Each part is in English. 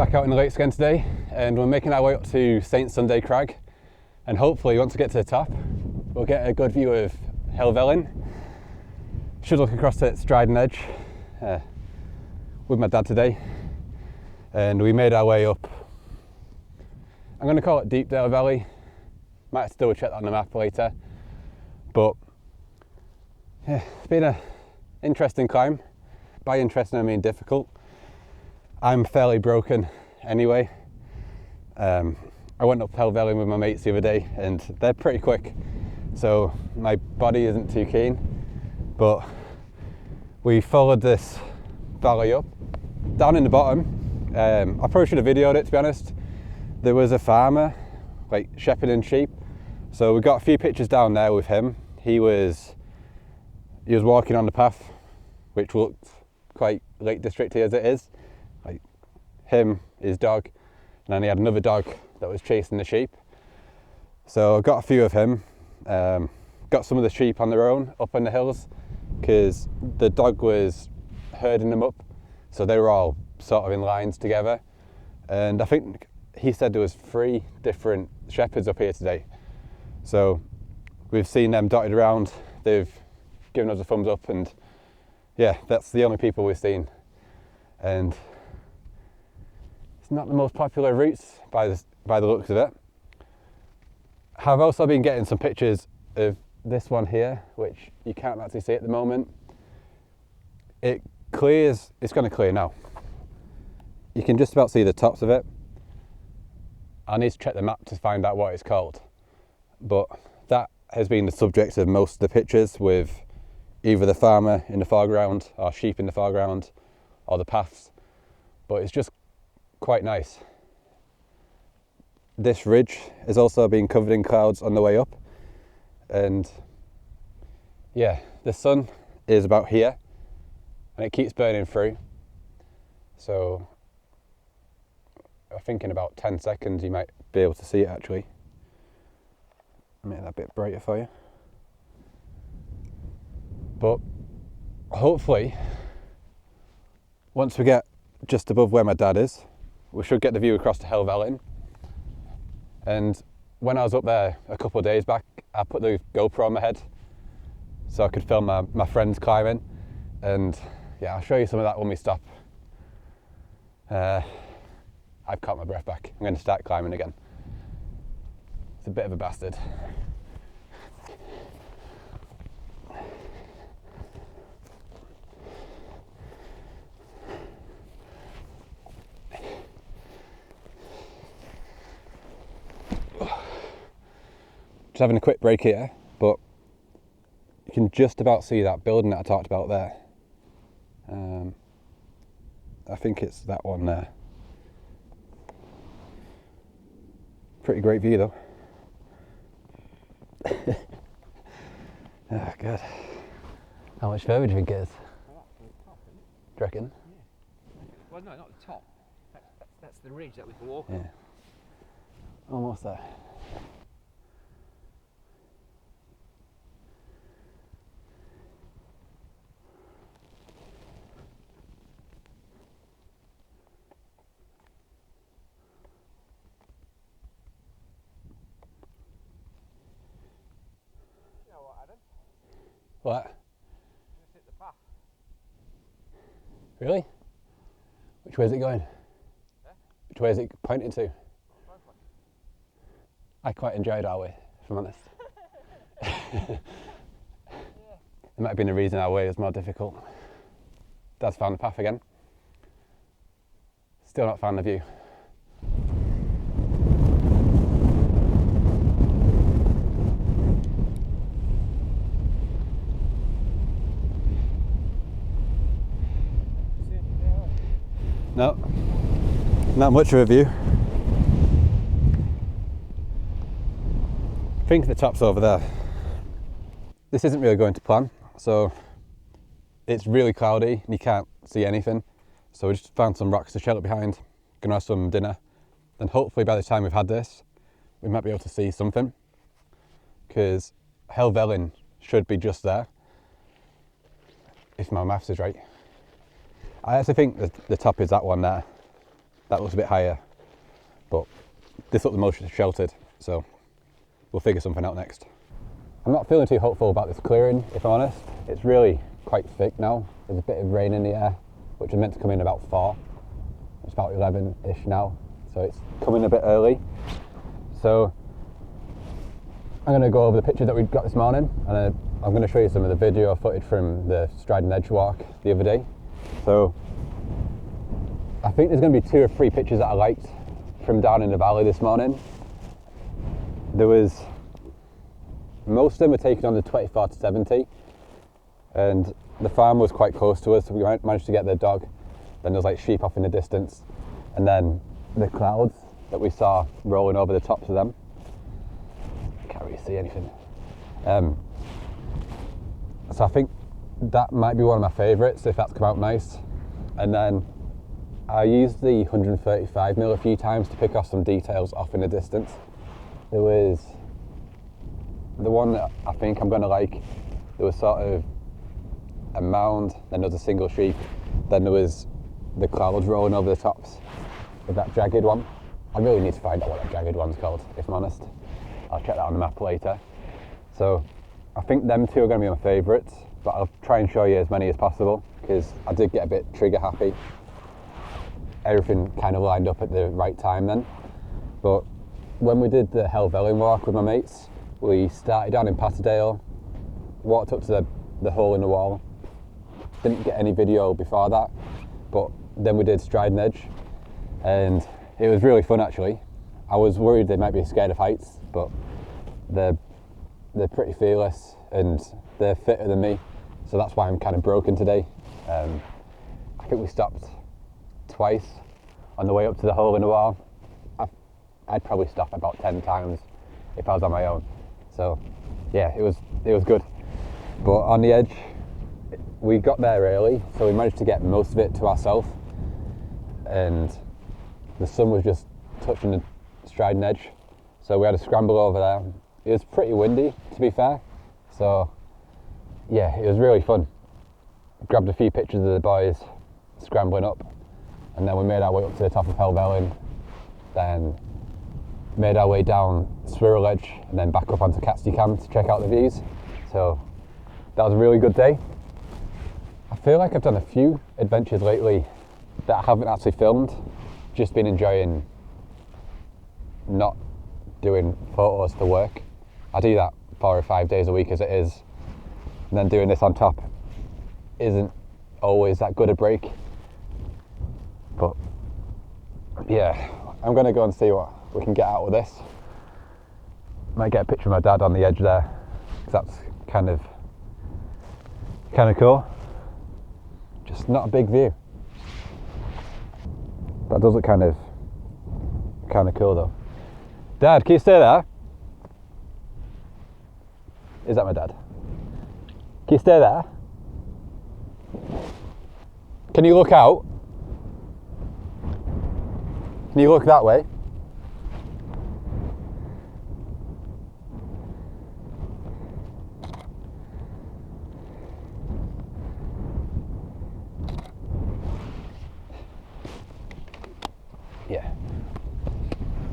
Back out in the lakes again today, and we're making our way up to St Sunday Crag, and hopefully once we get to the top we'll get a good view of Helvellyn. Should look across to Striding Edge with my dad today, and we made our way up. I'm going to call it Deepdale Valley, might have to double check that on the map later, but yeah, it's been an interesting climb. By interesting I mean difficult. I'm fairly broken anyway. I went up Helvellyn with my mates the other day and they're pretty quick, so my body isn't too keen, but we followed this valley up. Down in the bottom, I probably should have videoed it, to be honest. There was a farmer like shepherding sheep, so we got a few pictures down there with him. He was walking on the path, which looked quite Lake Districty as it is, like him, his dog, and then he had another dog that was chasing the sheep. So I got a few of him, got some of the sheep on their own up in the hills because the dog was herding them up, so they were all sort of in lines together, and I think he said there was 3 different shepherds up here today. So we've seen them dotted around, they've given us a thumbs up, and yeah, that's the only people we've seen. And it's not the most popular routes by the looks of it. I've also been getting some pictures of this one here, which you can't actually see at the moment. It clears, it's going to clear now. You can just about see the tops of it. I need to check the map to find out what it's called, but that has been the subject of most of the pictures, with either the farmer in the foreground or sheep in the foreground or the paths, but it's just quite nice. This ridge has also been covered in clouds on the way up, and yeah, the sun is about here and it keeps burning through, so I think in about 10 seconds you might be able to see it actually. Make that a bit brighter for you. But hopefully, once we get just above where my dad is, we should get the view across to Helvellyn. And when I was up there a couple of days back, I put the GoPro on my head so I could film my friends climbing. And yeah, I'll show you some of that when we stop. I've caught my breath back. I'm going to start climbing again. It's a bit of a bastard. Just having a quick break here, but you can just about see that building that I talked about there. I think it's that one there. Pretty great view though. Oh god. How much further do you think it is? Well, that's the top, isn't it? Do you reckon? Yeah. Well, no, not the top. That's the ridge that we can walk Yeah. on. Almost there. You know what, Adam? What? Just hit the path. Really? Which way is it going? Yeah? Which way is it pointing to? Fine, fine. I quite enjoyed our way, if I'm honest. Yeah. There might have been a reason our way was more difficult. Dad's found the path again. Still not found the view. No, not much of a view. I think the top's over there. This isn't really going to plan, so it's really cloudy and you can't see anything. So we just found some rocks to shelter behind, gonna have some dinner. Then hopefully by the time we've had this, we might be able to see something, because Helvellyn should be just there, if my maths is right. I actually think the top is that one there. that looks a bit higher, but this looked the most sheltered, so we'll figure something out next. I'm not feeling too hopeful about this clearing, if I'm honest. It's really quite thick now. There's a bit of rain in the air, which is meant to come in about 4. It's about 11-ish now, so it's coming a bit early. So I'm going to go over the picture that we got this morning, and I'm going to show you some of the video footage from the Striding Edge walk the other day. So I think there's going to be 2 or 3 pictures that I liked from down in the valley this morning. Most of them were taken on the 24 to 70, and the farm was quite close to us, so we managed to get the dog. Then there's like sheep off in the distance, and then the clouds that we saw rolling over the tops of them. Can't really see anything. So I think that might be one of my favourites if that's come out nice. And then I used the 135mm a few times to pick off some details off in the distance. There was the one that I think I'm going to like. There was sort of a mound, then there was a single sheep, then there was the clouds rolling over the tops of that jagged one. I really need to find out what that jagged one's called, if I'm honest. I'll check that on the map later. So I think them 2 are going to be my favourites, but I'll try and show you as many as possible because I did get a bit trigger happy. Everything kind of lined up at the right time then. But when we did the Helvellyn walk with my mates, we started down in Patterdale, walked up to the hole in the wall. Didn't get any video before that, but then we did Striding Edge, and it was really fun actually. I was worried they might be scared of heights, but they're pretty fearless and they're fitter than me, so that's why I'm kind of broken today. I think we stopped twice on the way up to the hole in the wall. I'd probably stop about 10 times if I was on my own. So yeah, it was good. But on the edge, we got there early, so we managed to get most of it to ourselves, and the sun was just touching the Striding Edge, so we had to scramble over there. It was pretty windy, to be fair, so yeah, it was really fun. Grabbed a few pictures of the boys scrambling up, and then we made our way up to the top of Helvellyn, then made our way down Swirl Edge, and then back up onto Catsty Cam to check out the views. So that was a really good day. I feel like I've done a few adventures lately that I haven't actually filmed, just been enjoying not doing photos for work. I do that 4 or 5 days a week as it is, and then doing this on top isn't always that good a break. But yeah, I'm going to go and see what we can get out of this. Might get a picture of my dad on the edge there, because that's kind of cool. Just not a big view. That does look kind of cool though. Dad, can you stay there? Is that my dad? Can you stay there? Can you look out? Can you look that way? Yeah.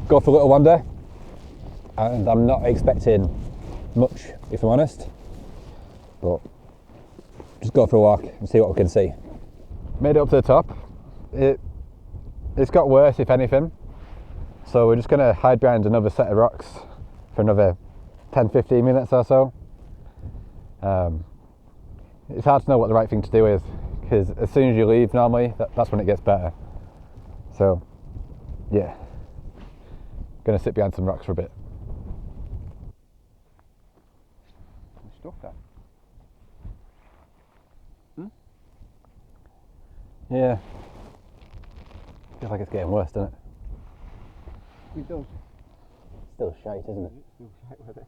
Go for a little wander, and I'm not expecting much, if I'm honest, but just go for a walk and see what we can see. Made it up to the top. It's got worse, if anything, so we're just going to hide behind another set of rocks for another 10-15 minutes or so. It's hard to know what the right thing to do is, because as soon as you leave normally, that's when it gets better. So yeah, going to sit behind some rocks for a bit. Stuff that. Yeah. Feels like it's getting worse, doesn't it? It does. Still shite, isn't it? Still shite with it.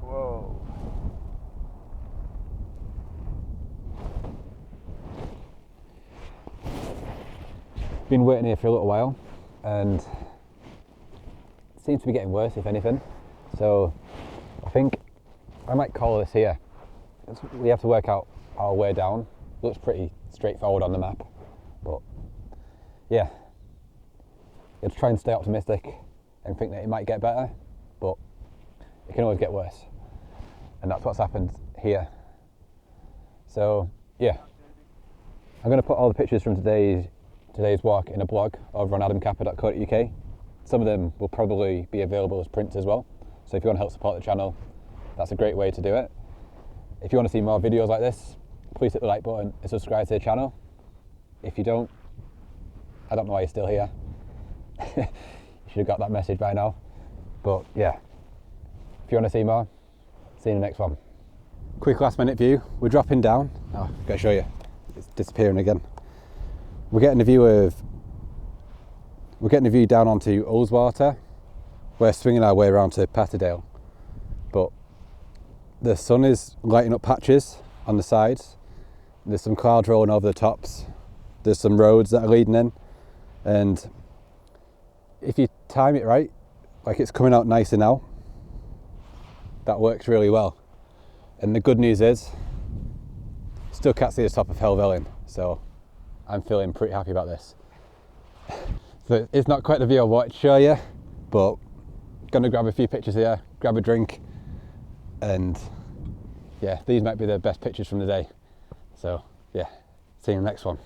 Whoa. Been waiting here for a little while, and seems to be getting worse if anything. So I think I might call this here. We have to work out our way down. Looks pretty straightforward on the map, but yeah, you have to try and stay optimistic and think that it might get better, but it can always get worse, and that's what's happened here. So yeah, I'm going to put all the pictures from today's walk in a blog over on adamkappa.co.uk. Some of them will probably be available as prints as well, so if you want to help support the channel, that's a great way to do it. If you want to see more videos like this, please hit the like button and subscribe to the channel. If you don't, I don't know why you're still here. You should have got that message by now. But yeah, if you want to see more, see you in the next one. Quick last minute view. We're dropping down. Oh, I've got to show you. It's disappearing again. We're getting a view down onto Ullswater. We're swinging our way around to Patterdale. But the sun is lighting up patches on the sides. There's some clouds rolling over the tops. There's some roads that are leading in. And if you time it right, like it's coming out nicer now, that works really well. And the good news is, still can't see the top of Helvellyn, so I'm feeling pretty happy about this. So it's not quite the view I wanted to show you, but gonna grab a few pictures here, grab a drink, and yeah, these might be the best pictures from the day. So yeah, see you in the next one.